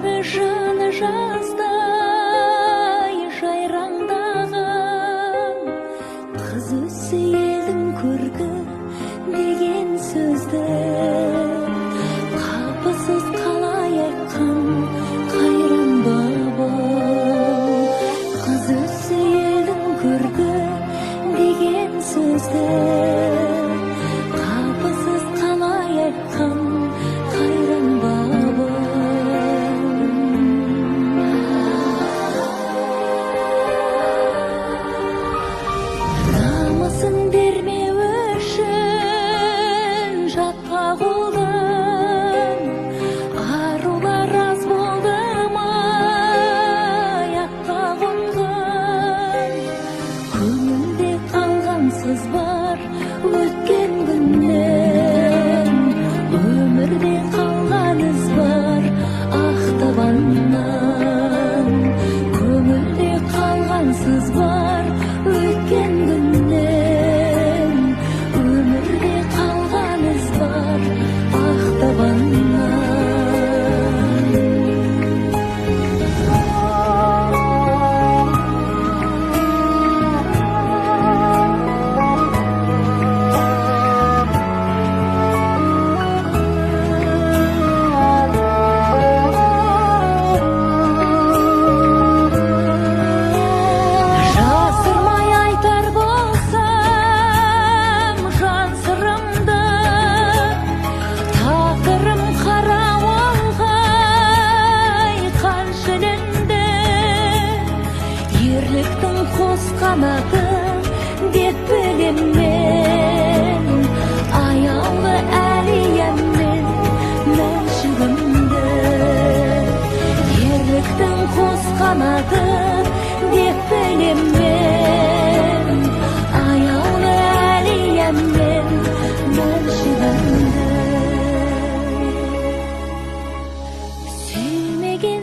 жаны жаздай жайраңдаған қыз өссе елдің көркі деген сөзді қапысыз қалай айтқан қайран бабам. Қыз өссе елдің көркі деген сөзді қапысыз қалай айтқан қайран бабам. Намысын бермеу үшін жатқа қолдан арулар аз болды ма аяққа қонған. Көңілде қалған сыз бар өткен күннен, өмірде қалған із бар ақтабаннан. Көңілде қалған сыз бар өткен күннен, өмірде қалған із бар ақтабаннан. Жасырмай айтар болсам жан сырымды, тағдырым қара олғай қаншілінді. Ерліктің қос қанаты деп білем мен, аяулы әлияммен мәншігімді. Ерліктің қос қанаты деп білем мен, аяулы әлияммен мәншігімді. Сүймеген